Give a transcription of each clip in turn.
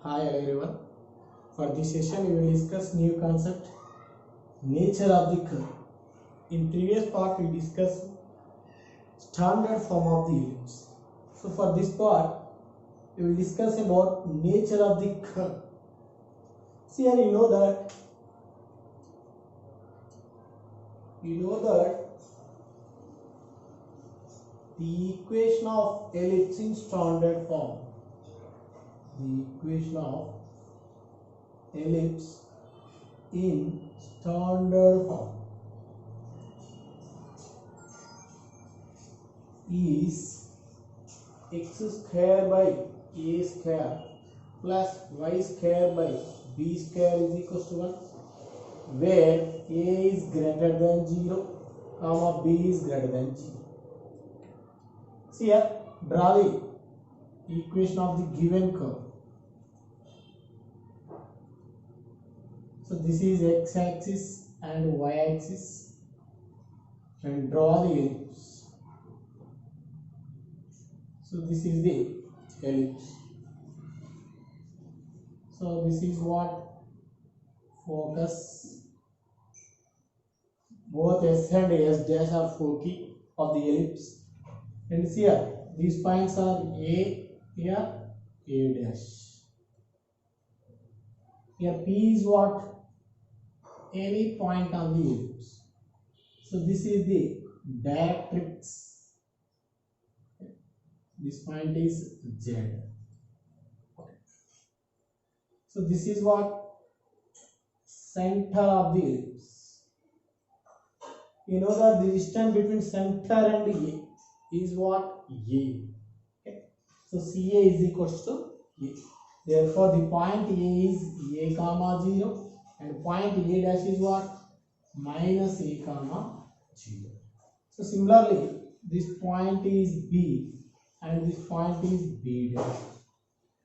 Hi everyone. For this session we will discuss new concept, nature of the curve. In previous part we discussed standard form of the ellipse. So for this part we will discuss about nature of the curve. See here you know that the equation of ellipse in standard form. The equation of ellipse in standard form is x square by a square plus y square by b square is equal to 1, where a is greater than 0, comma b is greater than 0. See here, draw the equation of the given curve. So this is x-axis and y-axis, and draw the ellipse. So this is the ellipse. So this is what focus. Both S and S dash are foci of the ellipse. And see here, these points are A here, A dash. Here P is what? Any point on the ellipse. So this is the directrix. This point is Z. So this is what? Center of the ellipse. You know that the distance between center and A is what? A. Okay. So CA is equals to A. Therefore the point A is A comma 0. And point A dash is what? Minus A comma 0. So similarly, this point is B and this point is B dash.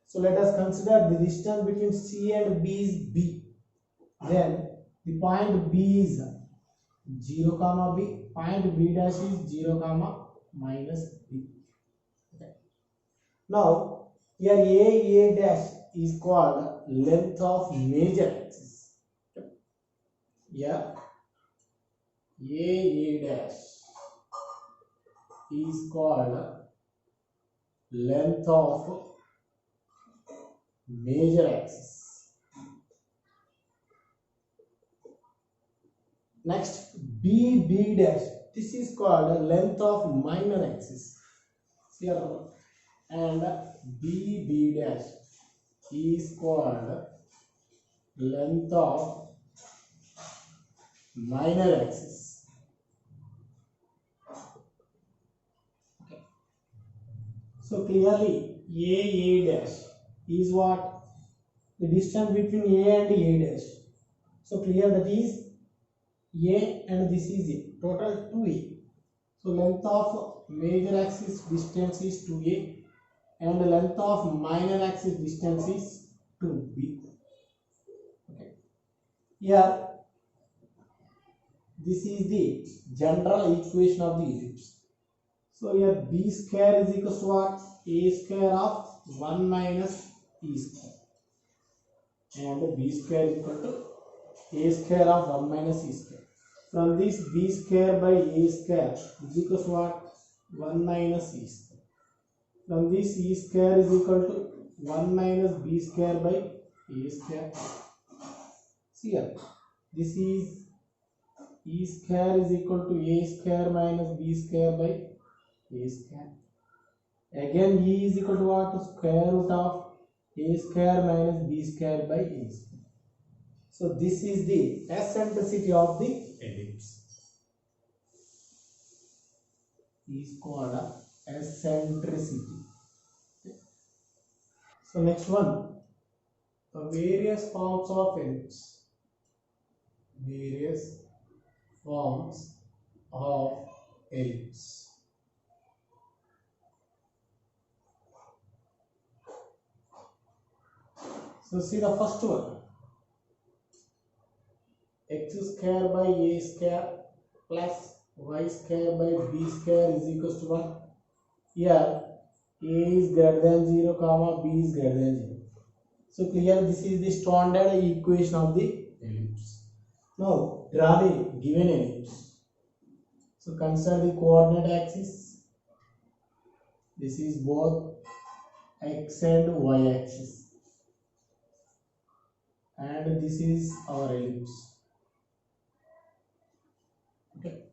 So let us consider the distance between C and B is B. Then the point B is 0 comma B. Point B dash is 0 comma minus B. Okay. Now here A dash is called length of major axis. Yeah, A dash is called length of major axis. Next, B dash, this is called length of minor axis. Here, and B dash is called length of minor axis. Okay. So clearly A dash is what? The distance between A and A dash. So clear that is A and this is A. Total 2A. So length of major axis distance is 2A and the length of minor axis distance is 2B. Okay. Here this is the general equation of the ellipse. So here b square is equal to what? A square of 1 minus e square. And b square is equal to a square of 1 minus e square. From this b square by a square is equal to what? 1 minus e square. From this e square is equal to 1 minus b square by a square. See here, this is e square is equal to a square minus b square by a square. Again e is equal to what? Square root of a square minus b square by a square. So this is the eccentricity of the ellipse. Is called eccentricity. So next one, the various forms of ellipse. Various forms of ellipse. So see the first one, x square by a square plus y square by b square is equals to 1. Here a is greater than 0 comma b is greater than 0. So clear, this is the standard equation of the ellipse. Now draw the given ellipse. So consider the coordinate axis. This is both x and y axis, and this is our ellipse. Okay.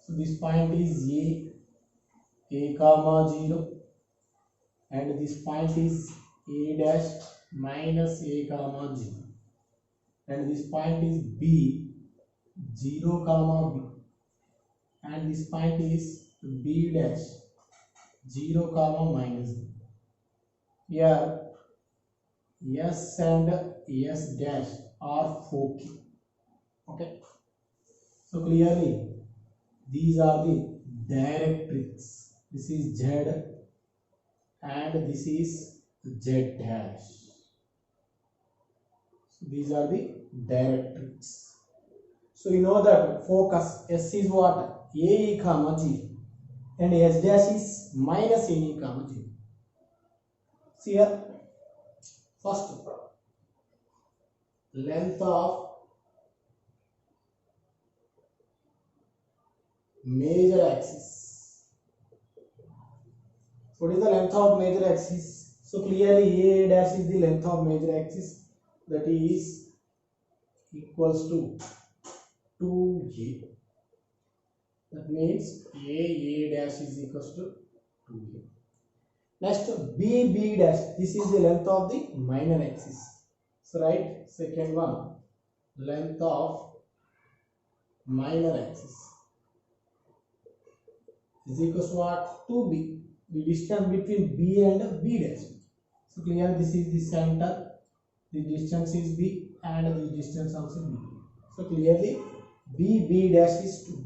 So this point is a comma 0, and this point is a dash minus a comma 0, and this point is b 0 comma b, and this point is b dash 0 comma minus b. Here s and s dash are foci. Okay. So clearly these are the directrix. This is z and this is z dash. So these are the directrix. So you know that focus s is what? A comma 0, and s dash is minus a comma 0. See here, first length of major axis. What is the length of major axis? So clearly a dash is the length of major axis, that is equals to 2a. That means a dash is equals to 2a. Next b dash, this is the length of the minor axis. So write second one, length of minor axis is equals to what? 2b, the distance between b and b dash. So clear, this is the center, the distance is b, and the distance also b. So clearly b dash is 2,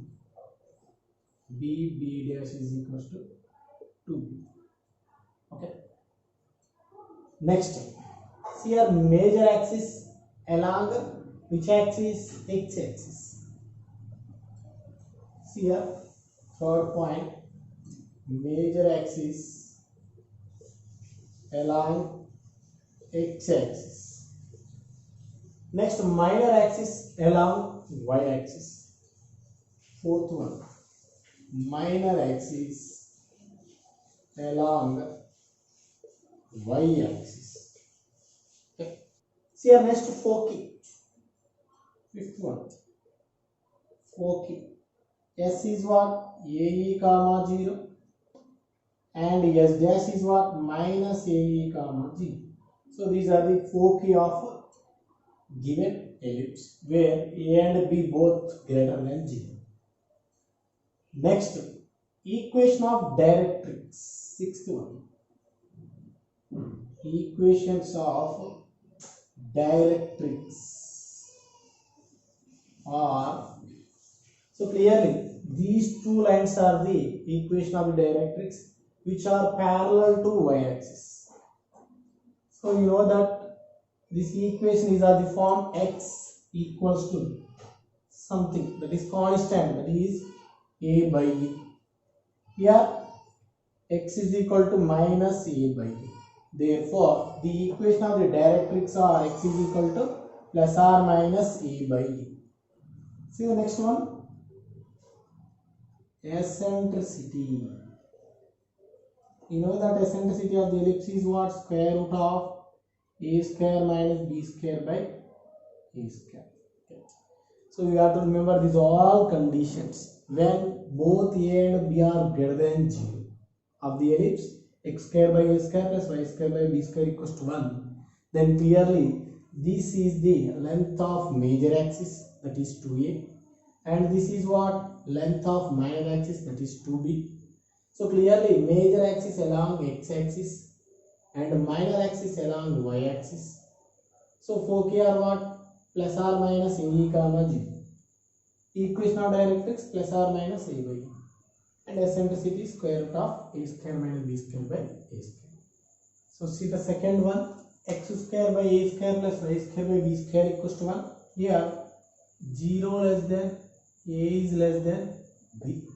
b dash is equals to 2b. Okay. Next, see here major axis along which axis? X axis. See here third point, major axis along x axis. Next minor axis along y axis. Fourth one, minor axis along y axis. Okay. See here next foci. Fifth one, foci. S is what? A comma 0, and s dash is what? Minus a comma 0. So these are the foci of given ellipse where a and b both greater than 0. Next, equation of directrix. Sixth one, equations of directrix are, so clearly these two lines are the equation of the directrix which are parallel to y axis. So you know that this equation is of the form x equals to something that is constant, that is a by b. Here x is equal to minus a by b. Therefore the equation of the directrix are x is equal to plus or minus a by b. See the next one, eccentricity. You know that eccentricity of the ellipse is what? Square root of a square minus b square by a square. Okay. So we have to remember these all conditions when both a and b are greater than 0 of the ellipse, x square by a square plus y square by b square equals to 1, then clearly this is the length of major axis, that is 2a, and this is what? Length of minor axis, that is 2b. So clearly major axis along x axis and minor axis along y axis. So foci are what? Plus or minus a comma 0. Equation of directrix plus or minus a by b. And eccentricity square root of a square minus b square by a square. So see the second one, x square by a square plus y square by b square equals to 1. Here 0 less than a is less than b.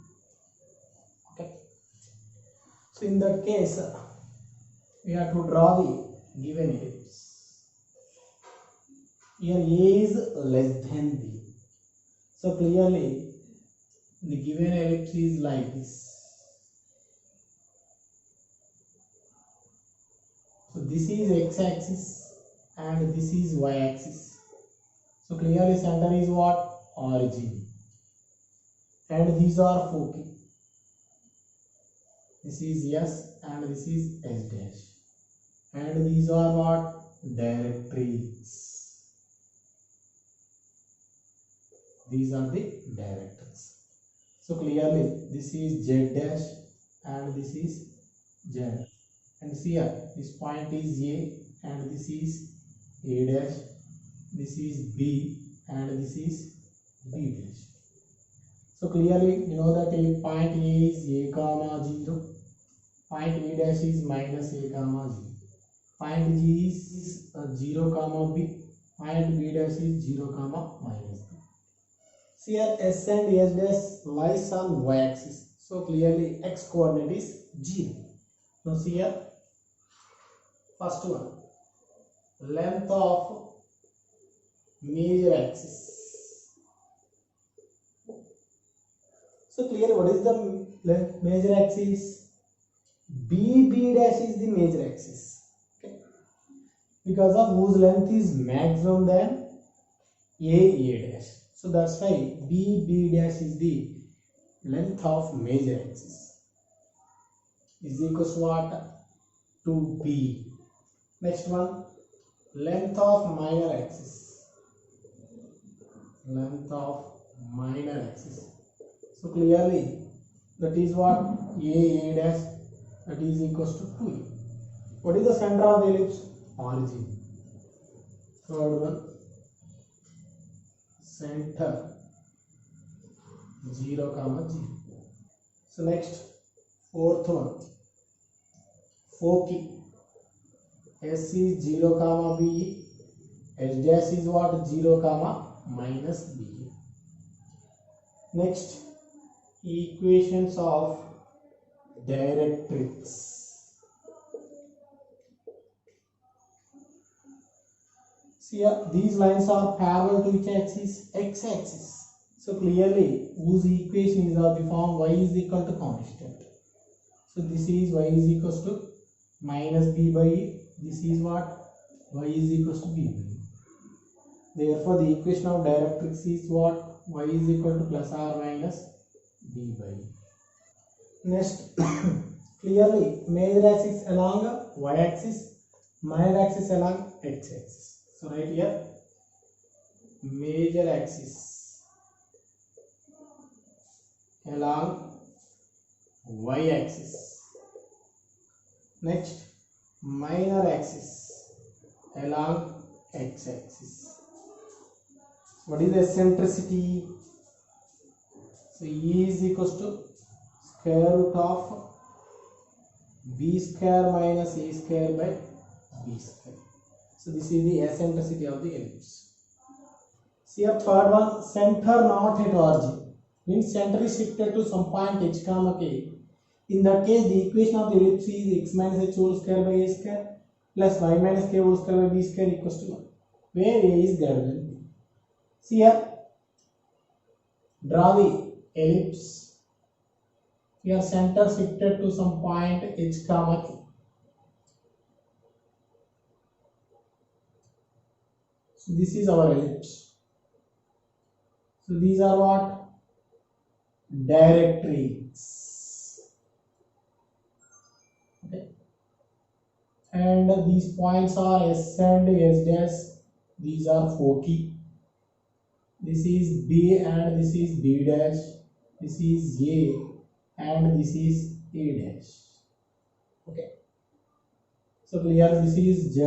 Okay. So in that case We have to draw the given ellipse. Here A is less than B. So clearly the given ellipse is like this. So this is x-axis and this is y-axis. So clearly center is what? Origin. And these are foci. This is S and this is S dash. And these are what? Directories. These are the directories. So clearly this is Z dash and this is Z. And see here, this point is A and this is A dash. This is B and this is B dash. So clearly you know that point A is A comma 0. Point B dash is minus A comma 0. Point G is 0 comma B. Point B dash is 0 comma minus B. See here S and S dash lies on y axis. So clearly x coordinate is 0. Now see here, first one, length of major axis. So clearly what is the major axis? B dash is the major axis. Okay. Because of whose length is maximum than A dash. So that's why B dash is the length of major axis. Is equals to what? To B. Next one, length of minor axis. Length of minor axis. So clearly that is what? A dash, that is equals to 2A. What is the center of the ellipse? Origin. Third one, center 0 comma 0. So next, fourth one, foci. S is 0 comma B. S dash is what? 0 comma minus B. Next, equations of directrix. See here, these lines are parallel to which axis? X-axis. So clearly whose equation is of the form y is equal to constant. So this is y is equals to minus b by e. This is what? Y is equals to b by e. Therefore the equation of directrix is what? Y is equal to plus or minus b by e. Next, clearly major axis along y axis, minor axis along x axis. So right here, major axis along y axis. Next, minor axis along x axis. What is the eccentricity? So E is equals to square root of b square minus a square by b square. So this is the eccentricity of the ellipse. See a third one, center not at origin. Means center is shifted to some point h comma k. In that case, the equation of the ellipse is x minus h whole square by a square plus y minus k whole square by b square equals to 1, where a is greater than b. See here, draw the ellipse. Here center shifted to some point h comma k. So this is our ellipse. So these are what? Directories. Okay. And these points are S and S dash. These are foci. This is B and this is B dash. This is A and this is A dash. Okay. So clear, this is Z.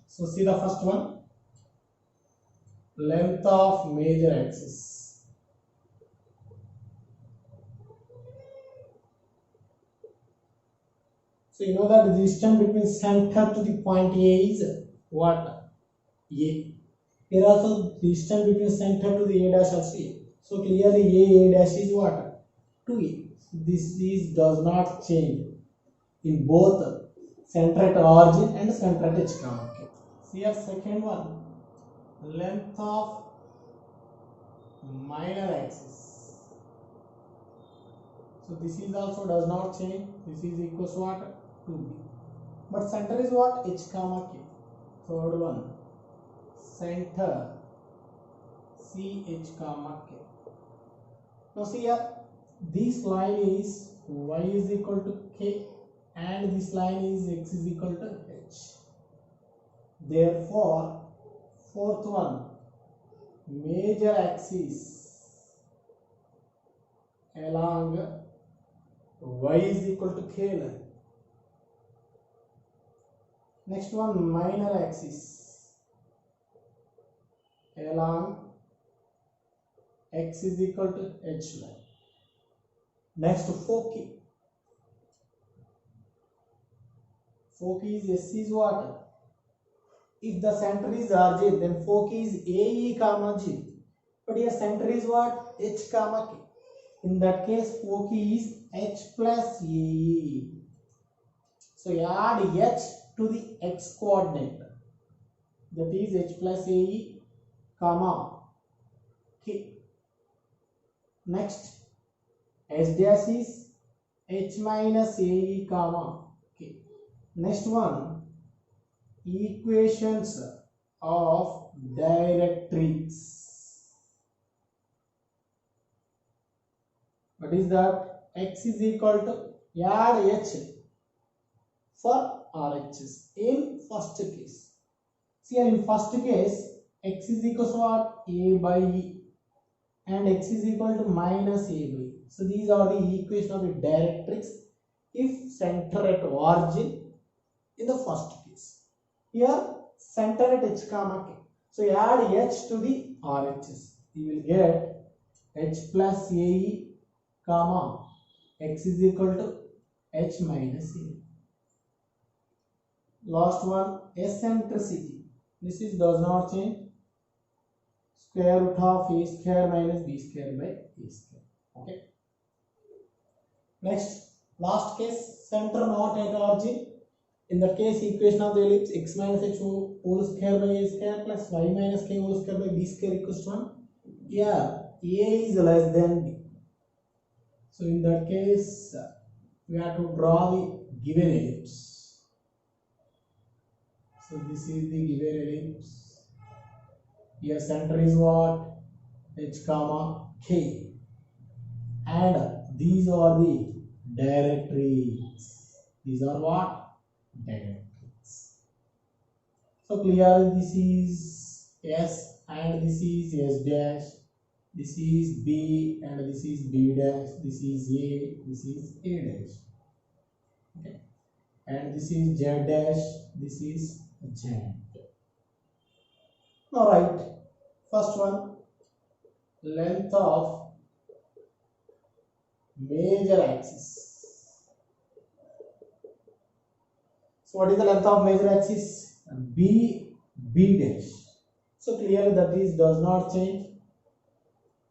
So see the first one. Length of major axis. So you know that the distance between center to the point A is what? A. Here also the distance between center to the A dash also A. So clearly A dash is what? 2A. This does not change in both center at origin and center at h comma k. See here second one, length of minor axis. So this is also does not change. This is equals to what? 2b. But center is what? H comma k. Third one, center C H comma k. Now see here, this line is y is equal to k and this line is x is equal to h. Therefore, fourth one, major axis along y is equal to k line. Next one, minor axis along x is equal to h line. Next, foci. Foci is S is what? If the center is RJ, then foci is AE comma G. But here center is what? H comma K. In that case, foci is H plus AE. So you add H to the x coordinate. That is H plus AE comma K. Next, H dash is H minus AE comma K. Next one, equations of directrix. What is that? X is equal to, add H for RHS in first case. See here in first case, X is equal to what? A by E and X is equal to minus A by E. So these are the equations of the directrix if center at origin in the first case. Here center at H comma K. So you add H to the RHS. You will get H plus AE comma X is equal to H minus A. Last one, eccentricity. This is does not change. Square root of a square minus b square by a square. Okay. Next, last case, center not at origin. In that case, equation of the ellipse x minus h whole square by a square plus y minus k whole square by b square equals to 1. Here, a is less than b. So in that case, we have to draw the given ellipse. So this is the given ellipse. Here center is what? H comma k. And these are the directories. These are what? Directories. So clearly this is S and this is S dash. This is B and this is B dash. This is A. This is A dash. Okay. And this is Z dash. This is Z. All right. First one, length of major axis. So what is the length of major axis? B dash. So clearly that is does not change.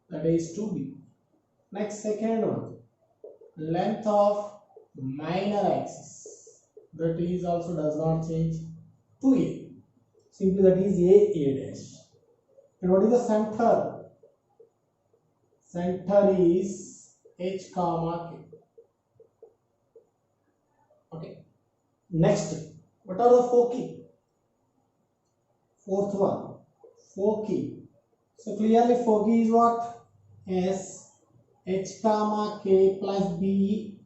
That is 2b. Next, second one, length of minor axis. That is also does not change. 2a. Simply that is a dash. And what is the center? Center is H comma K. Okay. Next, what are the foci? Fourth one, foci. So clearly foci is what? S H comma K plus B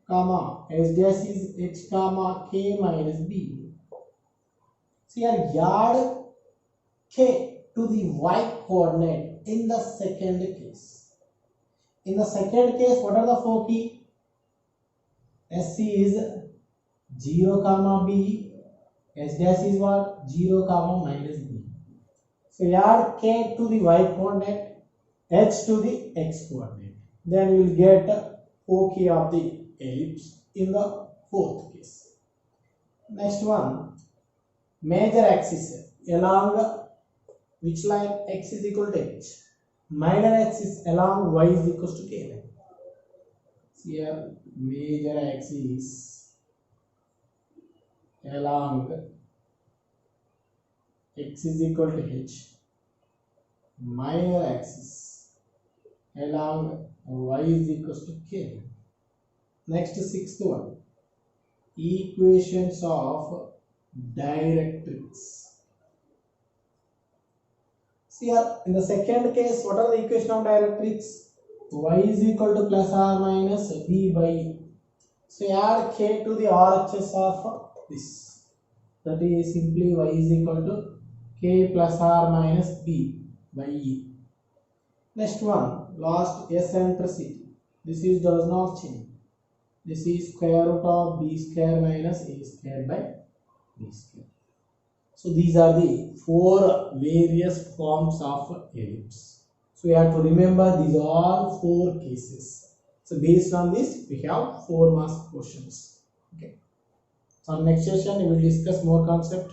comma S dash is H comma K minus B. So here yard K to the y coordinate in the second case. In the second case, what are the foci? SC is 0 comma B, S dash is what? 0 comma minus B. So add K to the y coordinate, H to the x coordinate. Then you will get foci of the ellipse in the fourth case. Next one, major axis along which line? X is equal to H. Minor axis along y is equal to k line. So here major axis along x is equal to h, minor axis along y is equal to k. Next, sixth one, equations of directrix. See here, in the second case, what are the equation of directrix? Y is equal to plus or minus b by e. So add k to the RHS of this. That is simply y is equal to k plus or minus b by e. Next one, last, eccentricity. This is does not change. This is square root of b square minus a square by b square. So these are the four various forms of ellipse. So we have to remember these are four cases. So based on this, we have 4 marks questions. Okay. So next session we will discuss more concept.